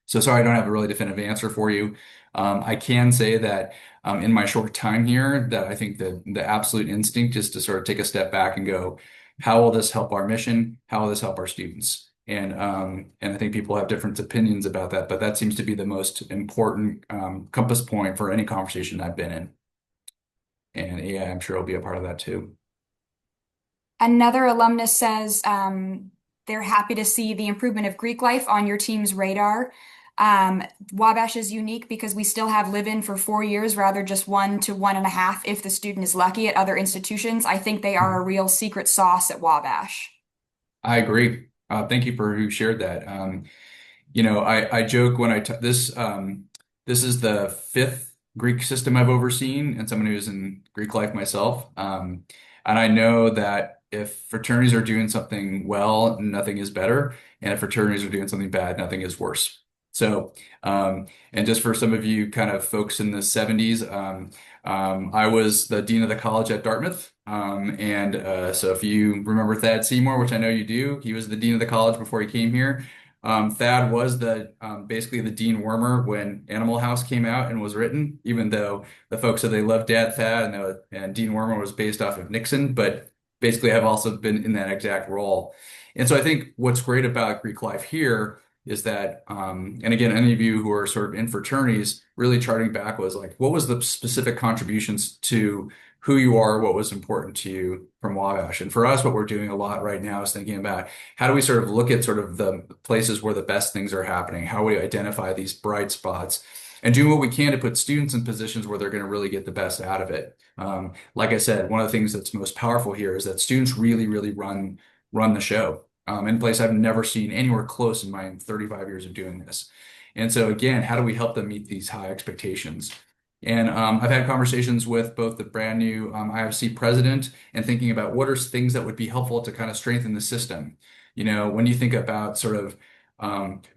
So sorry, I don't have a really definitive answer for you. I can say that in my short time here, that I think the absolute instinct is to sort of take a step back and go, how will this help our mission? How will this help our students? And I think people have different opinions about that, but that seems to be the most important compass point for any conversation I've been in. And AI, I'm sure will be a part of that too. Another alumnus says they're happy to see the improvement of Greek life on your team's radar. Wabash is unique because we still have live-in for 4 years, rather just 1 to 1.5 if the student is lucky at other institutions. I think they are a real secret sauce at Wabash. I agree. Thank you for who shared that. I joke when this is the fifth Greek system I've overseen, and someone who's in Greek life myself. And I know that if fraternities are doing something well, nothing is better, and if fraternities are doing something bad, nothing is worse. So, and just for some of you kind of folks in the 70s, I was the dean of the college at Dartmouth. So if you remember Thad Seymour, which I know you do, he was the dean of the college before he came here. Thad was basically the Dean Wormer when Animal House came out and was written, even though the folks said they loved Dad Thad and Dean Wormer was based off of Nixon, but basically have also been in that exact role. And so I think what's great about Greek life here is that, and again, any of you who are sort of in fraternities, really charting back was like, what was the specific contributions to who you are, what was important to you from Wabash? And for us, what we're doing a lot right now is thinking about how do we sort of look at sort of the places where the best things are happening, how we identify these bright spots, and doing what we can to put students in positions where they're going to really get the best out of it. Like I said, one of the things that's most powerful here is that students really, really run the show in a place I've never seen anywhere close in my 35 years of doing this. And so again, how do we help them meet these high expectations? And I've had conversations with both the brand new IFC president and thinking about what are things that would be helpful to kind of strengthen the system. When you think about sort of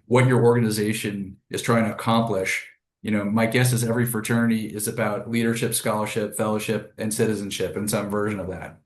what your organization is trying to accomplish, my guess is every fraternity is about leadership, scholarship, fellowship, and citizenship and some version of that.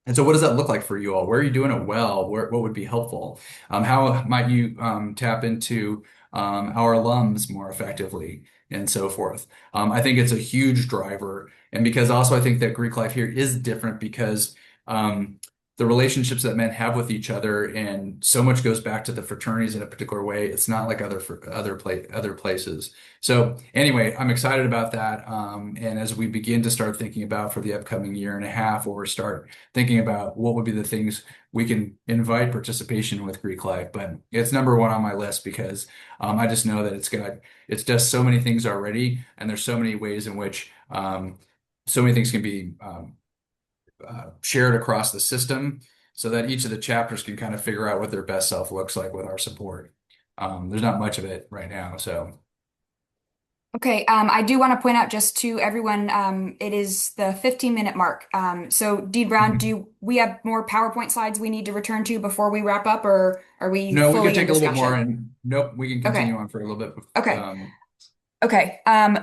And so what does that look like for you all? Where are you doing it well? What would be helpful? How might you tap into our alums more effectively and so forth? I think it's a huge driver. And because also I think that Greek life here is different because the relationships that men have with each other and so much goes back to the fraternities in a particular way. It's not like other places. So anyway, I'm excited about that. And as we begin to start thinking about for the upcoming year and a half, where we start thinking about what would be the things we can invite participation with Greek life, but it's number one on my list because I just know that it's just so many things already, and there's so many ways in which so many things can be shared across the system so that each of the chapters can kind of figure out what their best self looks like with our support. There's not much of it right now, so. Okay, I do want to point out just to everyone, it is the 15-minute mark. So Dean Brown, Mhm. we have more PowerPoint slides we need to return to before we wrap up, or are we No, we could fully in take a little bit more, discussion? and nope, we can Okay, continue on for a little bit. okay, okay.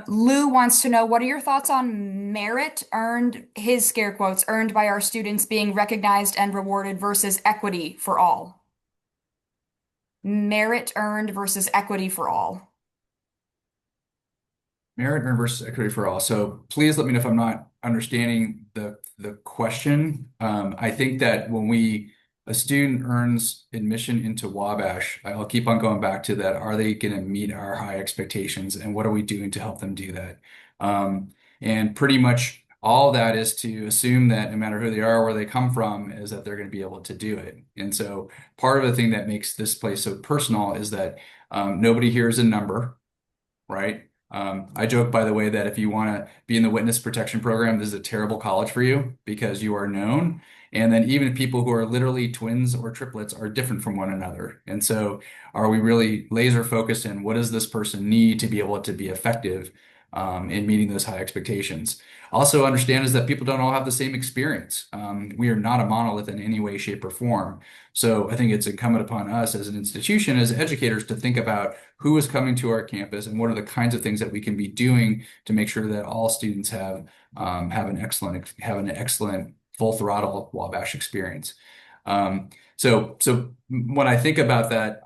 Lou wants to know, what are your thoughts on merit earned, his scare quotes, earned by our students being recognized and rewarded versus equity for all? Merit earned versus equity for all. Merit versus equity for all. So please let me know if I'm not understanding the question. I think that when a student earns admission into Wabash, I'll keep on going back to that. Are they going to meet our high expectations, and what are we doing to help them do that? And pretty much all that is to assume that no matter who they are, where they come from, is that they're going to be able to do it. And so part of the thing that makes this place so personal is that nobody here is a number, right? I joke, by the way, that if you want to be in the witness protection program, this is a terrible college for you because you are known. And then even people who are literally twins or triplets are different from one another. And so are we really laser focused in what does this person need to be able to be effective in meeting those high expectations? Also understand is that people don't all have the same experience. We are not a monolith in any way, shape, or form. So I think it's incumbent upon us as an institution, as educators, to think about who is coming to our campus and what are the kinds of things that we can be doing to make sure that all students have an excellent full throttle Wabash experience. So when I think about that,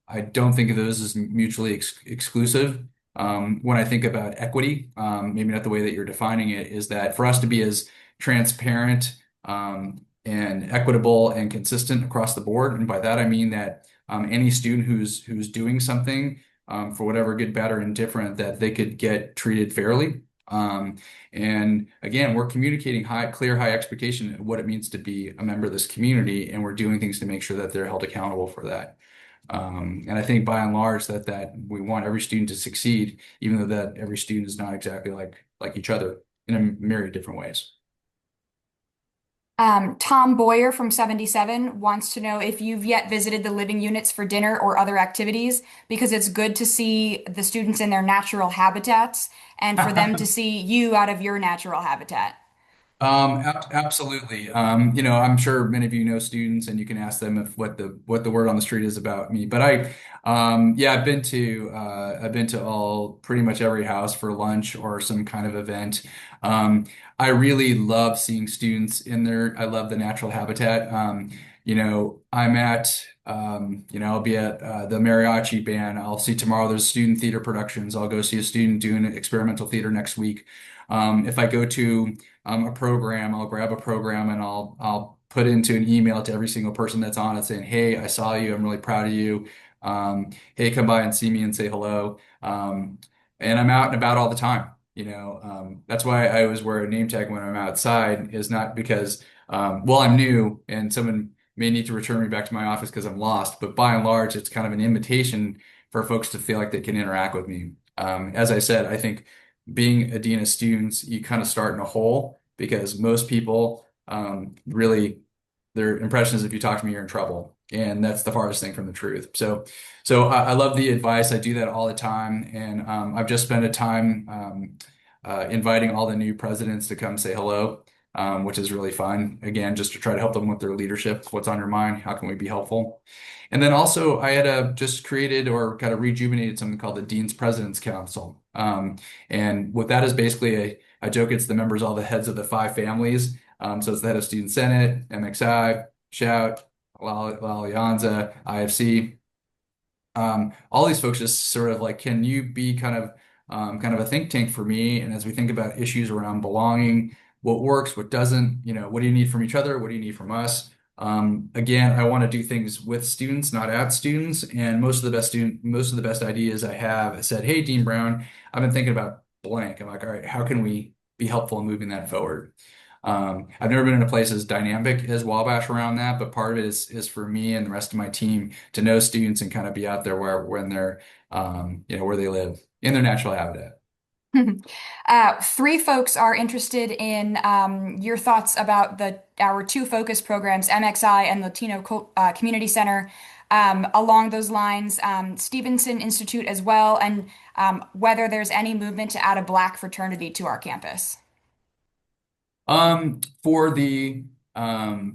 I don't think of those as mutually exclusive. When I think about equity, maybe not the way that you're defining it, is that for us to be as transparent and equitable and consistent across the board, and by that I mean that any student who's doing something for whatever good, bad, or indifferent, that they could get treated fairly. And again, we're communicating clear, high expectation of what it means to be a member of this community, and we're doing things to make sure that they're held accountable for that. And I think by and large that we want every student to succeed, even though that every student is not exactly like each other in a myriad different ways. Tom Boyer from 77 wants to know if you've yet visited the living units for dinner or other activities, because it's good to see the students in their natural habitats and for them to see you out of your natural habitat. Absolutely. I'm sure many of you know students, and you can ask them if what the word on the street is about me. But yeah, I've been to all pretty much every house for lunch or some kind of event. Um, I really love seeing students in there. I love the natural habitat. I'll be at the mariachi band. I'll see tomorrow there's student theater productions. I'll go see a student doing experimental theater next week. If I go to a program, I'll grab a program and I'll put into an email to every single person that's on it saying, "Hey, I saw you. I'm really proud of you. Hey, come by and see me and say hello." And I'm out and about all the time. That's why I always wear a name tag when I'm outside, is not because, well, I'm new and someone may need to return me back to my office because I'm lost, but by and large, it's kind of an invitation for folks to feel like they can interact with me. As I said, I think being a dean of students, you kind of start in a hole because most people really their impression is if you talk to me, you're in trouble. And that's the farthest thing from the truth. So I love the advice. I do that all the time. And I've just spent a time inviting all the new presidents to come say hello, which is really fun. Again, just to try to help them with their leadership. What's on your mind? How can we be helpful? And then also, I had just created or kind of rejuvenated something called the Dean's President's Council. And what that is basically, I joke it's the members, all the heads of the five families. So it's the head of Student Senate, MXI, Shout, La Alianza, IFC. All these folks just sort of like, can you be kind of a think tank for me? And as we think about issues around belonging, what works, what doesn't, what do you need from each other? What do you need from us? Again, I want to do things with students, not at students. And most of the best ideas I have, I said, "Hey, Dean Brown, I've been thinking about blank." I'm like, all right, how can we be helpful in moving that forward? I've never been in a place as dynamic as Wabash around that, but part of it is for me and the rest of my team to know students and kind of be out there when they're where they live in their natural habitat. Three folks are interested in your thoughts about our two focus programs, MXI and Latino Community Center. along those lines, Stevenson Institute as well, and whether there's any movement to add a Black fraternity to our campus. Um, for the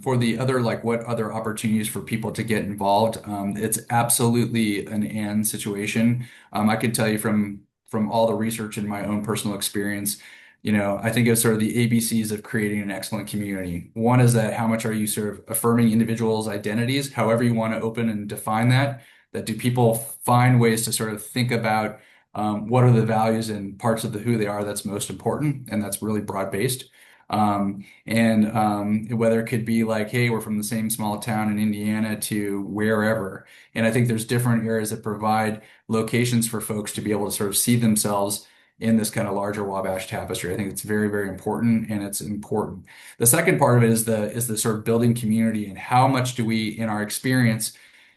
for the other, like, what other opportunities for people to get involved, it's absolutely an and situation. I can tell you from all the research and my own personal experience, I think it's sort of the ABCs of creating an excellent community. One is that how much are you sort of affirming individuals' identities, however you want to open and define that. That do people find ways to sort of think about what are the values and parts of the who they are that's most important, and that's really broad-based. And whether it could be like, hey, we're from the same small town in Indiana to wherever. And I think there's different areas that provide locations for folks to be able to sort of see themselves in this kind of larger Wabash tapestry. I think it's very, very important, and it's important. The second part of it is the sort of building community, and how much do we, in our experience,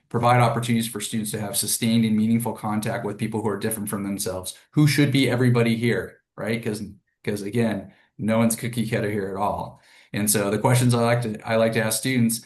provide opportunities for students to have sustained and meaningful contact with people who are different from themselves, who should be everybody here, right? Because again, no one's cookie cutter here at all. And so the questions I like to ask students,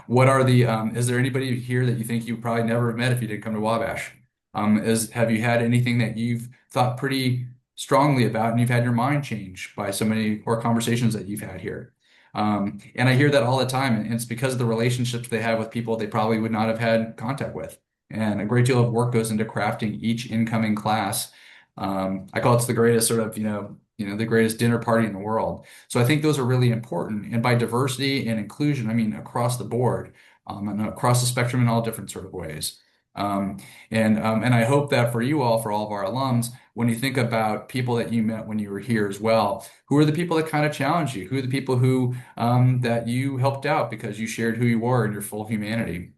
what are the is there anybody here that you think you probably never have met if you didn't come to Wabash? Have you had anything that you've thought pretty strongly about and you've had your mind changed by so many or conversations that you've had here? And I hear that all the time, and it's because of the relationships they have with people they probably would not have had contact with. And a great deal of work goes into crafting each incoming class. I call it the greatest sort of, the greatest dinner party in the world. So I think those are really important. And by diversity and inclusion, I mean across the board, and across the spectrum in all different sort of ways. And I hope that for you all, for all of our alums, when you think about people that you met when you were here as well, who are the people that kind of challenged you? Who are the people who that you helped out because you shared who you were and your full humanity?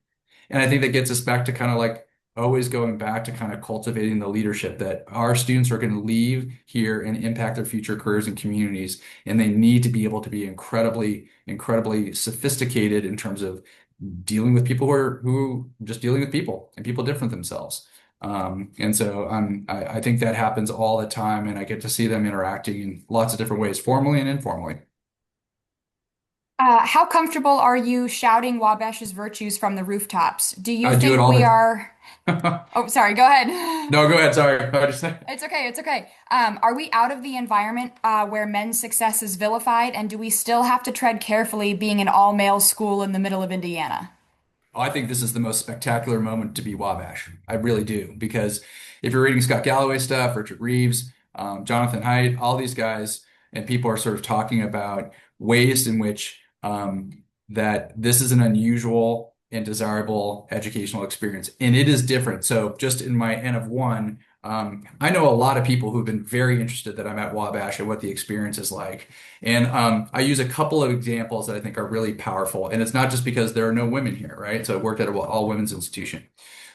And I think that gets us back to kind of like always going back to kind of cultivating the leadership that our students are going to leave here and impact their future careers and communities. And they need to be able to be incredibly, incredibly sophisticated in terms of dealing with people who just dealing with people and people different themselves. And so I think that happens all the time, and I get to see them interacting in lots of different ways, formally and informally. How comfortable are you shouting Wabash's virtues from the rooftops? Do you I do it think all we the are? Oh, sorry, go ahead. No, go ahead. Sorry. I just It's okay, it's okay. Are we out of the environment where men's success is vilified, and do we still have to tread carefully being an all-male school in the middle of Indiana? Oh, I think this is the most spectacular moment to be Wabash. I really do. Because if you're reading Scott Galloway stuff, Richard Reeves, Jonathan Haidt, all these guys, and people are sort of talking about ways in which that this is an unusual and desirable educational experience. And it is different. So just in my N of one, I know a lot of people who've been very interested that I'm at Wabash and what the experience is like. And I use a couple of examples that I think are really powerful. And it's not just because there are no women here, right? So I worked at an all women's institution.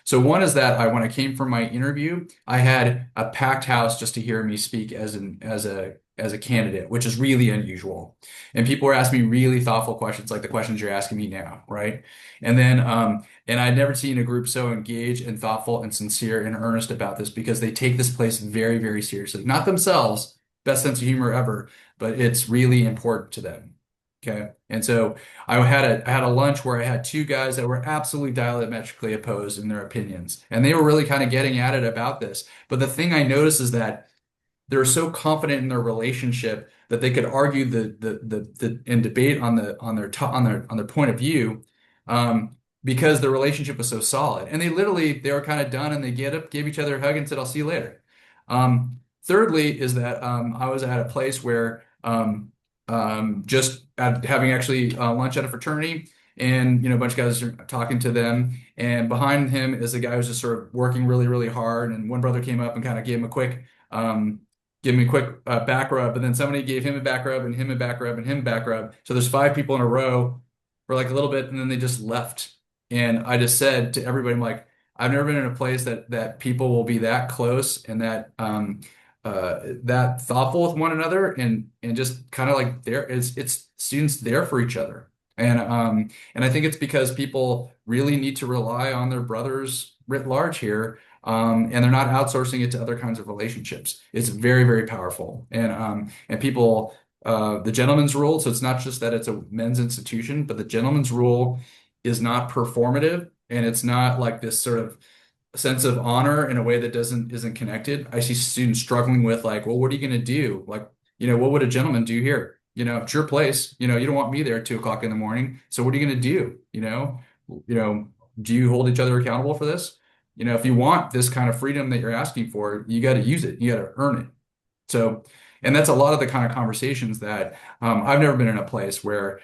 So one is that when I came for my interview, I had a packed house just to hear me speak as a candidate, which is really unusual. And people were asking me really thoughtful questions, like the questions you're asking me now, right? And then and I'd never seen a group so engaged and thoughtful and sincere and earnest about this, because they take this place very, very seriously. Not themselves, best sense of humor ever, but it's really important to them. Okay. And so I had a lunch where I had two guys that were absolutely diametrically opposed in their opinions. And they were really kind of getting at it about this. But the thing I noticed is that they're so confident in their relationship that they could argue and debate on their point of view, because the relationship was so solid. And they were kind of done, and they get up, gave each other a hug, and said, "I'll see you later." Thirdly, is that I was at a place where having actually lunch at a fraternity. And a bunch of guys are talking to them, and behind him is a guy who's just sort of working really, really hard. And one brother came up and kind of um, gave him a quick back rub, and then somebody gave him a back rub, and him a back rub, and him a back rub. So there's five people in a row for like a little bit, and then they just left. And I just said to everybody, I'm like, I've never been in a place that people will be that close and that thoughtful with one another, and just kind of like it's students there for each other. And I think it's because people really need to rely on their brothers writ large here, and they're not outsourcing it to other kinds of relationships. It's very, very powerful. And people, the gentleman's rule. So it's not just that it's a men's institution, but the gentleman's rule is not performative, And it's not like this sort of sense of honor in a way that isn't connected. I see students struggling with like, well, what are you going to do? Like, what would a gentleman do here? It's your place. You don't want me there at 2 o'clock in the morning. So what are you going to do? You know, do you hold each other accountable for this? If you want this kind of freedom that you're asking for, you got to use it. You got to earn it. So, and that's a lot of the kind of conversations that I've never been in a place where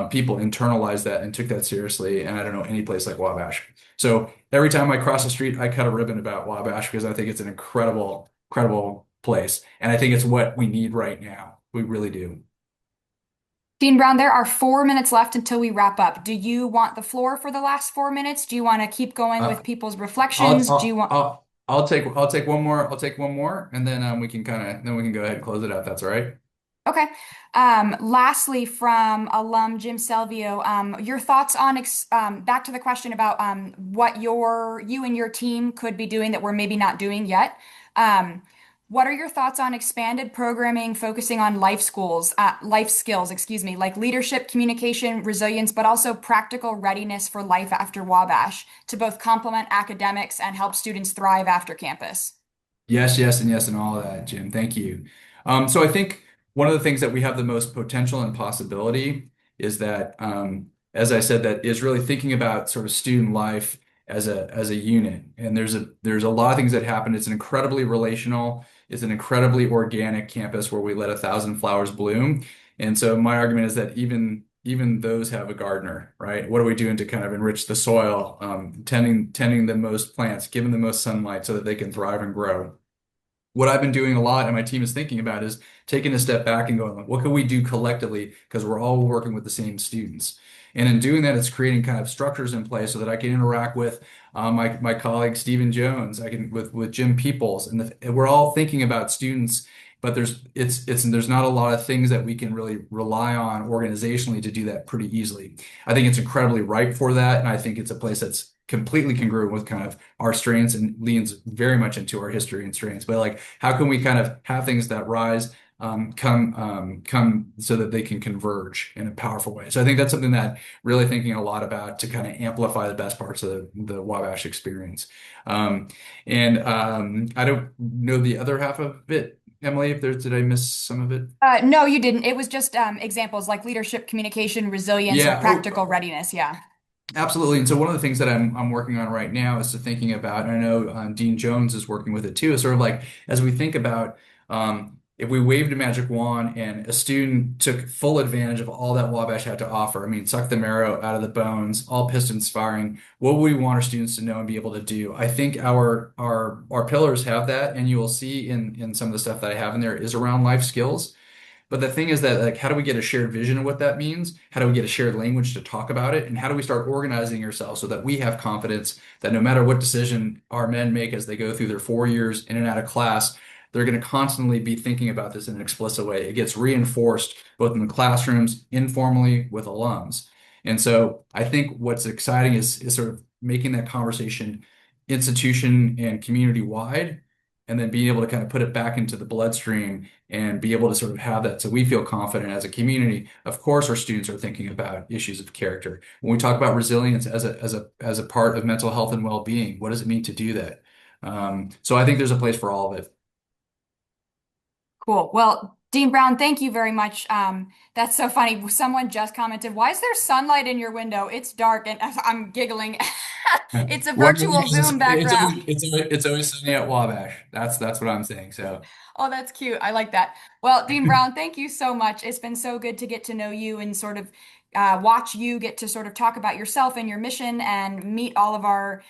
people internalized that and took that seriously. And I don't know any place like Wabash. So every time I cross the street, I cut a ribbon about Wabash because I think it's an incredible, incredible place. And I think it's what we need right now. We really do. Dean Brown, there are 4 minutes left until we wrap up. Do you want the floor for the last 4 minutes? Do you want to keep going Uh, with people's I'll, reflections? Do you I'll, want? I'll, I'll take one more. I'll take one more, and then we can go ahead and close it out. That's all right. Okay. Lastly, from alum Jim Selvio, your thoughts on back to the question about what you and your team could be doing that we're maybe not doing yet. What are your thoughts on expanded programming focusing on life skills, excuse me, like leadership, communication, resilience, but also practical readiness for life after Wabash to both complement academics and help students thrive after campus? Yes, yes, and yes, and all of that, Jim. Thank you. So I think one of the things that we have the most potential and possibility is that, as I said, that is really thinking about sort of student life as a unit. And there's a lot of things that happen. It's an incredibly relational, it's an incredibly organic campus where we let 1,000 flowers bloom. And so my argument is that even those have a gardener, right? What are we doing to kind of enrich the soil, tending the most plants, giving the most sunlight so that they can thrive and grow? What I've been doing a lot and my team is thinking about is taking a step back and going, like, what can we do collectively? Because we're all working with the same students. And in doing that, it's creating kind of structures in place so that I can interact with my colleague Stephen Jones, I can with Jim Peoples, and we're all thinking about students, but there's not a lot of things that we can really rely on organizationally to do that pretty easily. I think it's incredibly ripe for that, and I think it's a place that's completely congruent with kind of our strengths and leans very much into our history and strengths. But like, how can we kind of have things that rise, come so that they can converge in a powerful way? So I think that's something that really thinking a lot about to kind of amplify the best parts of the Wabash experience. Um, and I don't know the other half of it, Emily, if did I miss some of it? No, you didn't. It was just examples like leadership, communication, resilience, and Yeah. practical readiness. Yeah. Absolutely. And so one of the things that I'm working on right now is to thinking about, and I know Dean Jones is working with it too, is sort of like as we think about if we waved a magic wand and a student took full advantage of all that Wabash had to offer, I mean, suck the marrow out of the bones, all pistons firing, what would we want our students to know and be able to do? I think our pillars have that, and you will see in some of the stuff that I have in there is around life skills. But the thing is that, like, how do we get a shared vision of what that means? How do we get a shared language to talk about it? And how do we start organizing ourselves so that we have confidence that no matter what decision our men make as they go through their 4 years in and out of class, they're going to constantly be thinking about this in an explicit way. It gets reinforced both in the classrooms, informally with alums. And so I think what's exciting is sort of making that conversation institution and community wide, and then being able to kind of put it back into the bloodstream and be able to sort of have that so we feel confident as a community. Of course, our students are thinking about issues of character. When we talk about resilience as a part of mental health and well-being, what does it mean to do that? So I think there's a place for all of it. Cool. Well, Dean Brown, thank you very much. That's so funny. Someone just commented, "Why is there sunlight in your window? It's dark," and I'm giggling. It's a Well, virtual it's, Zoom it's background. always, it's always, it's always sunny at Wabash. That's what I'm saying. So Oh, that's cute. I like that. Well, Dean Brown, thank you so much. It's been so good to get to know you and sort of watch you get to sort of talk about yourself and your mission and meet all of our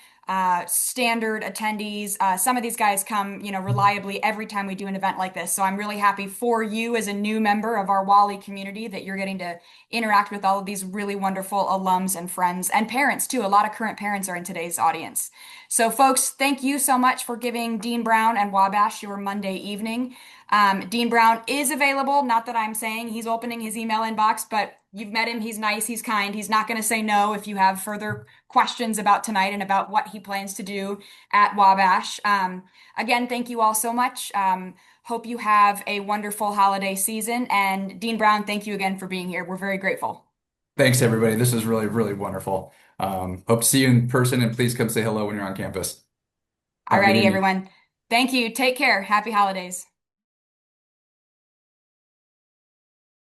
standard attendees. Some of these guys come, reliably every time we do an event like this. So I'm really happy for you as a new member of our Wally community that you're getting to interact with all of these really wonderful alums and friends and parents too. A lot of current parents are in today's audience. So, folks, thank you so much for giving Dean Brown and Wabash your Monday evening. Dean Brown is available. Not that I'm saying he's opening his email inbox, but you've met him. He's nice. He's kind. He's not going to say no if you have further questions about tonight and about what he plans to do at Wabash. Again, thank you all so much. Hope you have a wonderful holiday season. And Dean Brown, thank you again for being here. We're very grateful. Thanks, everybody. This is really, really wonderful. Hope to see you in person, and please come say hello when you're on campus. Have a good Alrighty, evening. everyone. Thank you. Take care. Happy holidays.